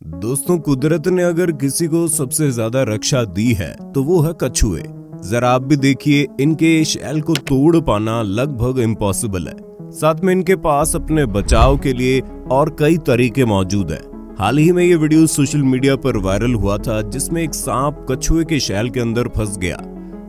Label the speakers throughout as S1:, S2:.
S1: दोस्तों, कुदरत ने अगर किसी को सबसे ज्यादा रक्षा दी है तो वो है कछुए। जरा आप भी देखिए, इनके शैल को तोड़ पाना लगभग इम्पॉसिबल है। साथ में इनके पास अपने बचाव के लिए और कई तरीके मौजूद हैं। हाल ही में ये वीडियो सोशल मीडिया पर वायरल हुआ था, जिसमें एक सांप कछुए के शैल के अंदर फंस गया।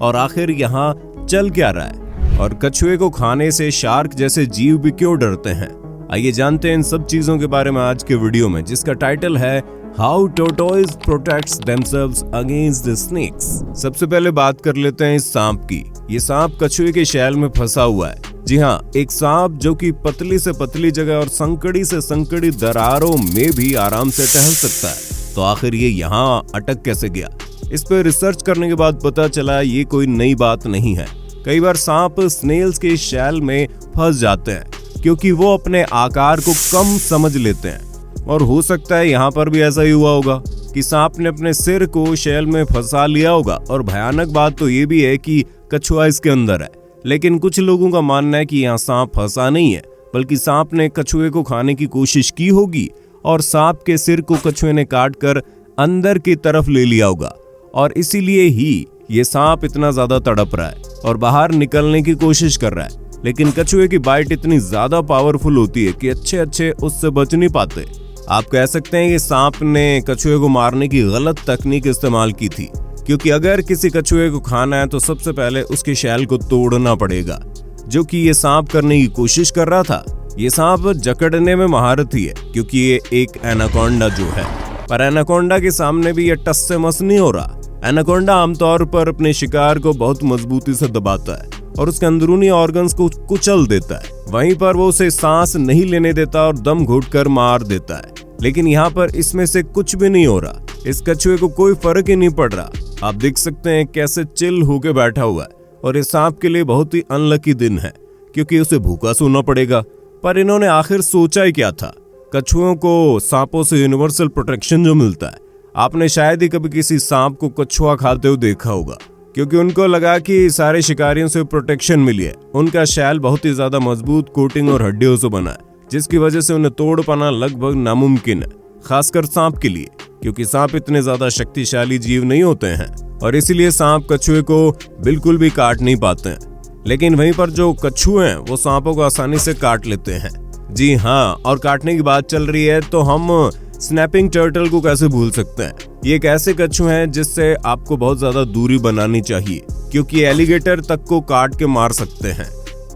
S1: और आखिर यहाँ चल क्या रहा है, और कछुए को खाने से शार्क जैसे जीव भी क्यों डरते हैं? आइए जानते हैं इन सब चीजों के बारे में आज के वीडियो में, जिसका टाइटल है how tortoise protects themselves against the snakes. सबसे पहले बात कर लेते हैं इस सांप की। ये सांप कछुए के शैल में फंसा हुआ है। जी हाँ, एक सांप जो कि पतली से पतली जगह और संकड़ी से संकड़ी दरारों में भी आराम से टहल सकता है। तो आखिर ये यहाँ अटक कैसे गया? इस पर रिसर्च करने के बाद पता चला ये कोई नई बात नहीं है। कई बार सांप स्नेल्स के शैल में फंस जाते हैं क्योंकि वो अपने आकार को कम समझ लेते हैं। और हो सकता है यहाँ पर भी ऐसा ही हुआ होगा कि सांप ने अपने सिर को शैल में फंसा लिया होगा। और भयानक बात तो ये भी है कि कछुआ इसके अंदर है। लेकिन कुछ लोगों का मानना है कि यहाँ सांप फंसा नहीं है, बल्कि सांप ने कछुए को खाने की कोशिश की होगी और सांप के सिर को कछुए ने काट कर अंदर की तरफ ले लिया होगा। और इसीलिए ही ये सांप इतना ज्यादा तड़प रहा है और बाहर निकलने की कोशिश कर रहा है। लेकिन कछुए की बाइट इतनी ज्यादा पावरफुल होती है कि अच्छे उससे बच नहीं पाते। आप कह सकते हैं कि सांप ने कछुए को मारने की गलत तकनीक इस्तेमाल की थी, क्योंकि अगर किसी कछुए को खाना है तो सबसे पहले उसके शैल को तोड़ना पड़ेगा, जो कि ये सांप करने की कोशिश कर रहा था। ये सांप जकड़ने में महारथी है, क्योंकि ये एक एनाकोंडा जो है, पर एनाकोंडा के सामने भी ये टस से मस नहीं हो रहा। एनाकोंडा आमतौर पर अपने शिकार को बहुत मजबूती से दबाता है और उसके अंदरूनी ऑर्गन्स को कुचल देता है। वहीं पर वो उसे सांस नहीं लेने देता और दम घुटकर मार देता है। लेकिन यहाँ पर इसमें से कुछ भी नहीं हो रहा। इस कछुए को कोई फर्क ही नहीं पड़ रहा। आप देख सकते हैं कैसे चिल होके बैठा हुआ है। और इस सांप के लिए बहुत ही अनलकी दिन है, क्योंकि उसे भूखा सोना पड़ेगा। पर इन्होंने आखिर सोचा ही क्या था? कछुओं को सांपों से यूनिवर्सल प्रोटेक्शन जो मिलता है, आपने शायद ही कभी किसी सांप को कछुआ खाते हुए देखा होगा, क्योंकि उनको लगा कि सारे शिकारियों से प्रोटेक्शन मिली है। उनका शैल बहुत ही ज्यादा मजबूत कोटिंग और हड्डियों से बना है, जिसकी वजह से उन्हें तोड़ पाना लगभग नामुमकिन है, खासकर सांप के लिए, क्योंकि सांप इतने ज्यादा शक्तिशाली जीव नहीं होते हैं और इसीलिए सांप कछुए को बिल्कुल भी काट नहीं पाते हैं। लेकिन वहीं पर जो कछुए हैं वो सांपों को आसानी से काट लेते हैं। जी हाँ, और काटने की बात चल रही है तो हम स्नैपिंग टर्टल को कैसे भूल सकते हैं? ये एक ऐसे कछुए हैं जिससे आपको बहुत ज्यादा दूरी बनानी चाहिए, क्योंकि एलिगेटर तक को काट के मार सकते हैं।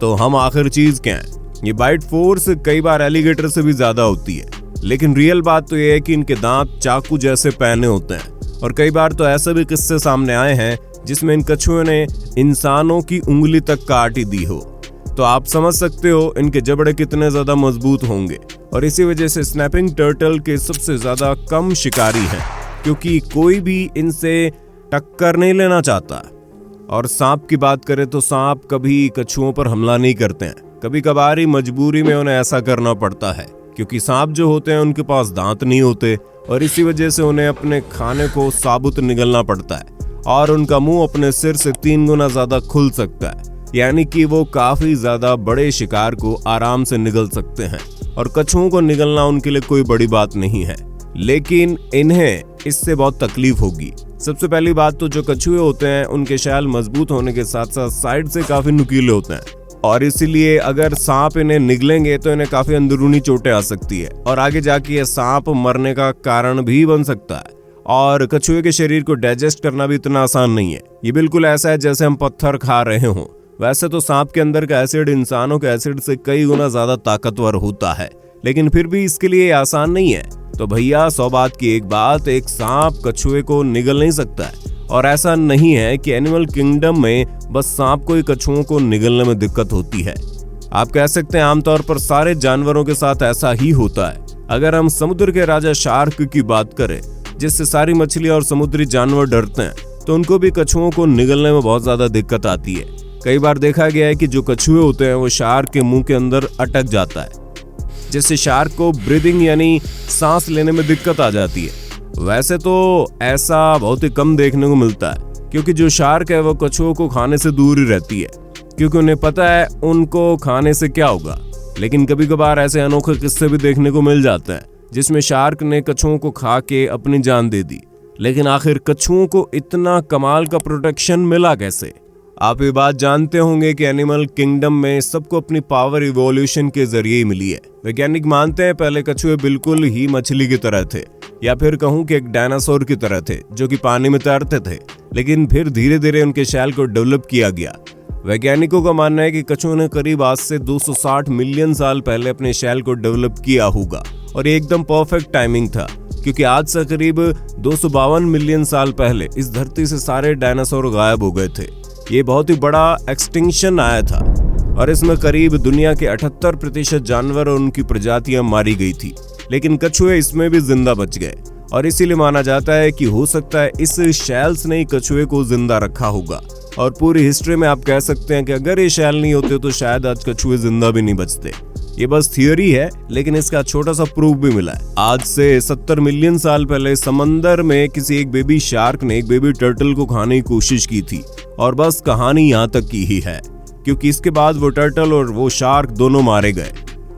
S1: तो हम आखिर चीज क्या है? ये बाइट फोर्स कई बार एलिगेटर से भी ज्यादा होती है। लेकिन रियल बात तो ये है कि इनके दांत चाकू जैसे पैने होते हैं। और कई बार तो ऐसे भी किस्से सामने आए हैं जिसमें इन कछुओं ने इंसानों की उंगली तक काट ही दी हो। तो आप समझ सकते हो इनके जबड़े कितने ज्यादा मजबूत होंगे। और इसी वजह से स्नैपिंग टर्टल के सबसे ज्यादा कम शिकारी हैं, क्योंकि कोई भी इनसे टक्कर नहीं लेना चाहता। और सांप की बात करें तो सांप कभी कछुओं पर हमला नहीं करते हैं। कभी कभार ही मजबूरी में उन्हें ऐसा करना पड़ता है, क्योंकि सांप जो होते हैं उनके पास दांत नहीं होते और इसी वजह से उन्हें अपने खाने को साबुत निगलना पड़ता है। और उनका मुंह अपने सिर से 3 गुना ज्यादा खुल सकता है, यानी कि वो काफी ज्यादा बड़े शिकार को आराम से निगल सकते हैं। और कछुओं को निगलना उनके लिए कोई बड़ी बात नहीं है, लेकिन इन्हें इससे बहुत तकलीफ होगी। सबसे पहली बात तो जो कछुए होते हैं उनके शैल मजबूत होने के साथ साथ साइड से काफी नुकीले होते हैं, और इसीलिए अगर सांप इन्हें निगलेंगे तो इन्हें काफी अंदरूनी चोटें आ सकती है और आगे जाके ये सांप मरने का कारण भी बन सकता है। और कछुए के शरीर को डाइजेस्ट करना भी इतना आसान नहीं है। ये बिल्कुल ऐसा है जैसे हम पत्थर खा रहे हों। वैसे तो सांप के अंदर का एसिड इंसानों के एसिड से कई गुना ज्यादा ताकतवर होता है, लेकिन फिर भी इसके लिए आसान नहीं है। तो भैया 100 बात की एक बात, एक सांप कछुए को निगल नहीं सकता है। और ऐसा नहीं है कि एनिमल किंगडम में बस सांप को ही कछुओं को निगलने में दिक्कत होती है। आप कह सकते हैं आमतौर पर सारे जानवरों के साथ ऐसा ही होता है। अगर हम समुद्र के राजा शार्क की बात करें, जिससे सारी मछली और समुद्री जानवर डरते हैं, तो उनको भी कछुओं को निगलने में बहुत ज्यादा दिक्कत आती है। कई बार देखा गया है कि जो कछुए होते हैं वो शार्क के मुंह के अंदर अटक जाता है, जिससे शार्क को ब्रीदिंग यानी सांस लेने में दिक्कत आ जाती है। वैसे तो ऐसा बहुत ही कम देखने को मिलता है, क्योंकि जो शार्क है वो कछुओं को खाने से दूर ही रहती है, क्योंकि उन्हें पता है उनको खाने से क्या होगा। लेकिन कभी कभार ऐसे अनोखे किस्से भी देखने को मिल जाते हैं, जिसमें शार्क ने कछुओं को खा के अपनी जान दे दी। लेकिन आखिर कछुओं को इतना कमाल का प्रोटेक्शन मिला कैसे? आप ये बात जानते होंगे कि एनिमल किंगडम में सबको अपनी पावर इवोल्यूशन के जरिए ही मिली है। वैज्ञानिक मानते हैं पहले कछुए बिल्कुल ही मछली की तरह थे, या फिर कहूं कि एक डायनासोर की तरह थे जो कि पानी में तैरते थे, लेकिन फिर धीरे धीरे उनके शैल को डेवलप किया गया। वैज्ञानिकों का मानना है कि कछुओं ने करीब आज से 260 मिलियन साल पहले अपने शैल को डेवलप किया होगा, और ये एकदम परफेक्ट टाइमिंग था क्योंकि आज से करीब 252 मिलियन साल पहले इस धरती से सारे डायनासोर गायब हो गए थे। ये बहुत ही बड़ा एक्सटिंक्शन आया था और इसमें करीब दुनिया के 78% जानवर और उनकी प्रजातियां मारी गई थी, लेकिन कछुए इसमें भी जिंदा बच गए। और इसीलिए माना जाता है कि हो सकता है इस शैल्स ने ही कछुए को जिंदा रखा होगा। और पूरी हिस्ट्री में आप कह सकते हैं कि अगर ये शैल नहीं होते तो शायद आज कछुए जिंदा भी नहीं बचते। ये बस थियोरी है, लेकिन इसका छोटा सा प्रूफ भी मिला है। आज से 70 मिलियन साल पहले समंदर में किसी एक बेबी शार्क ने एक बेबी टर्टल को खाने की कोशिश की थी, और बस कहानी यहाँ तक की ही है, क्योंकि इसके बाद वो टर्टल और वो शार्क दोनों मारे गए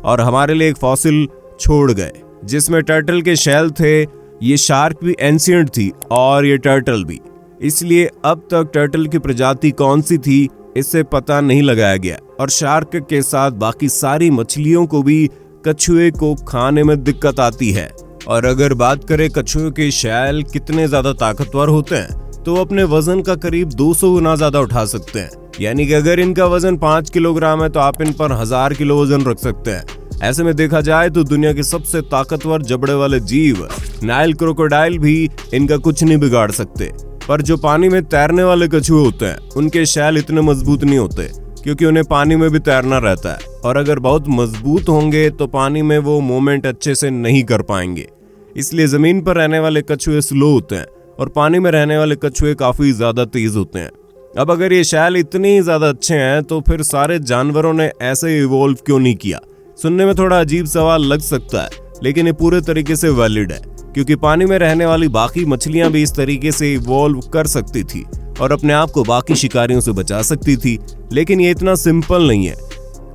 S1: और हमारे लिए एक फॉसिल छोड़ गए जिसमें टर्टल के शैल थे। ये शार्क भी एंशिएंट थी और ये टर्टल भी, इसलिए अब तक टर्टल की प्रजाति कौन सी थी इससे पता नहीं लगाया गया। और शार्क के साथ बाकी सारी मछलियों को भी कछुए को खाने में दिक्कत आती है। और अगर बात करें कछुए के शैल कितने ज्यादा ताकतवर होते हैं, तो वो अपने वजन का करीब 200 गुना ज्यादा उठा सकते हैं। यानी कि अगर इनका वजन 5 किलोग्राम है तो आप इन पर 1000 किलो वजन रख सकते हैं। ऐसे में देखा जाए तो दुनिया के सबसे ताकतवर जबड़े वाले जीव नाइल क्रोकोडाइल भी इनका कुछ नहीं बिगाड़ सकते। पर जो पानी में तैरने वाले कछुए होते हैं उनके शैल इतने मजबूत नहीं होते, क्योंकि उन्हें पानी में भी तैरना रहता है, और अगर बहुत मजबूत होंगे तो पानी में वो मूवमेंट अच्छे से नहीं कर पाएंगे। इसलिए जमीन पर रहने वाले कछुए स्लो होते हैं और पानी में रहने वाले कछुए काफी ज्यादा तेज होते हैं। अब अगर ये शैल इतने ज्यादा अच्छे हैं तो फिर सारे जानवरों ने ऐसे इवॉल्व क्यों नहीं किया? सुनने में थोड़ा अजीब सवाल लग सकता है, लेकिन ये पूरे तरीके से वैलिड है, क्योंकि पानी में रहने वाली बाकी मछलियां भी इस तरीके से इवॉल्व कर सकती थी और अपने आप को बाकी शिकारियों से बचा सकती थी। लेकिन ये इतना सिंपल नहीं है।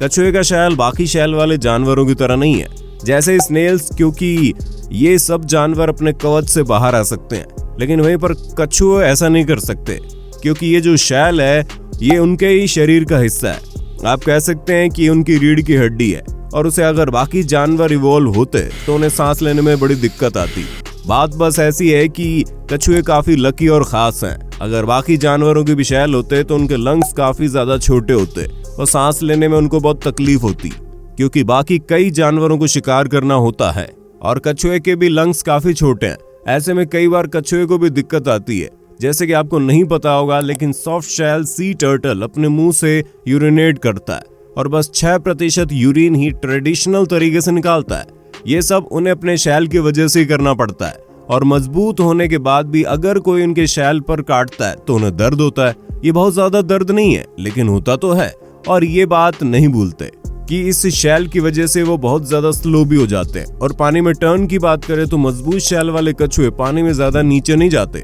S1: कछुए का शैल बाकी शैल वाले जानवरों की तरह नहीं है, जैसे स्नेल्स, क्योंकि ये सब जानवर अपने कवच से बाहर आ सकते हैं, लेकिन वहीं पर कछुए ऐसा नहीं कर सकते, क्योंकि ये जो शैल है ये उनके ही शरीर का हिस्सा है। आप कह सकते हैं कि उनकी रीढ़ की हड्डी है, और उसे अगर बाकी जानवर इवॉल्व होते तो उन्हें सांस लेने में बड़ी दिक्कत आती। बात बस ऐसी है कि कछुए काफी लकी और खास हैं। अगर बाकी जानवरों के भी शैल होते तो उनके लंग्स काफी ज्यादा छोटे होते और सांस लेने में उनको बहुत तकलीफ होती, क्योंकि बाकी कई जानवरों को शिकार करना होता है और कछुए के भी लंग्स काफी छोटे हैं। ऐसे में कई बार कछुए को भी दिक्कत आती है। जैसे कि आपको नहीं पता होगा, लेकिन सॉफ्ट शैल सी टर्टल अपने मुंह से यूरिनेट करता है और बस 6% यूरिन ही ट्रेडिशनल तरीके से निकालता है। ये सब उन्हें अपने शैल की वजह से ही करना पड़ता है, और मजबूत होने के बाद भी अगर कोई उनके शैल पर काटता है तो उन्हें दर्द होता है। ये बहुत ज्यादा दर्द नहीं है, लेकिन होता तो है। और ये बात नहीं भूलते कि इस शैल की वजह से वो बहुत ज्यादा स्लो भी हो जाते हैं। और पानी में टर्न की बात करें तो मजबूत शैल वाले कछुए पानी में ज्यादा नीचे नहीं जाते,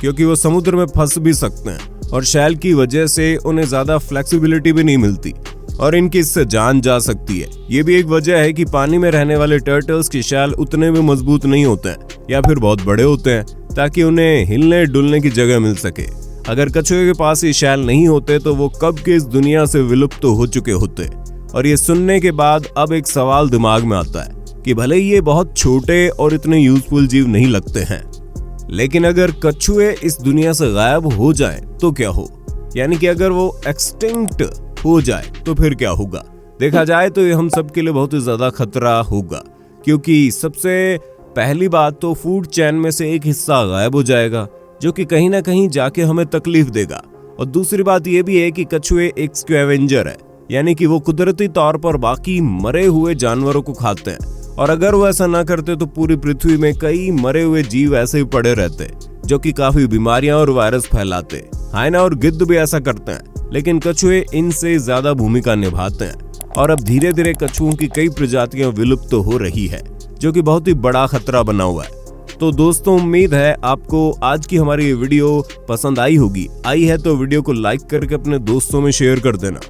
S1: क्योंकि वो समुद्र में फंस भी सकते हैं, और शैल की वजह से उन्हें ज्यादा फ्लेक्सिबिलिटी भी नहीं मिलती और इनकी इससे जान जा सकती है। ये भी एक वजह है कि पानी में रहने वाले टर्टल्स के शैल उतने भी मजबूत नहीं होते हैं, या फिर बहुत बड़े होते हैं, ताकि उन्हें हिलने डुलने की जगह मिल सके। अगर कछुए के पास ये शैल नहीं होते तो वो कब के इस दुनिया से विलुप्त हो चुके होते। और ये सुनने के बाद अब एक सवाल दिमाग में आता है कि भले ही ये बहुत छोटे और इतने यूजफुल जीव नहीं लगते हैं, लेकिन अगर कछुए इस दुनिया से गायब हो जाए तो क्या हो? यानी कि अगर वो एक्सटिंक्ट हो जाए तो फिर क्या होगा? देखा जाए तो ये हम सब के लिए बहुत ही ज्यादा खतरा होगा, क्योंकि सबसे पहली बात तो फूड चेन में से एक हिस्सा गायब हो जाएगा, जो कि कहीं ना कहीं जाके हमें तकलीफ देगा। और दूसरी बात ये भी है कि कछुए एक स्कैवेंजर है, यानी कि वो कुदरती तौर पर बाकी मरे हुए जानवरों को खाते हैं, और अगर वो ऐसा ना करते तो पूरी पृथ्वी में कई मरे हुए जीव ऐसे ही पड़े रहते, जो कि काफी बीमारियां और वायरस फैलाते। हाइना और गिद्ध भी ऐसा करते हैं, लेकिन कछुए इनसे ज्यादा भूमिका निभाते हैं, और अब धीरे धीरे कछुओं की कई प्रजातियां विलुप्त हो रही है, जो कि बहुत ही बड़ा खतरा बना हुआ है। तो दोस्तों, उम्मीद है आपको आज की हमारी ये वीडियो पसंद आई होगी। आई है तो वीडियो को लाइक करके अपने दोस्तों में शेयर कर देना।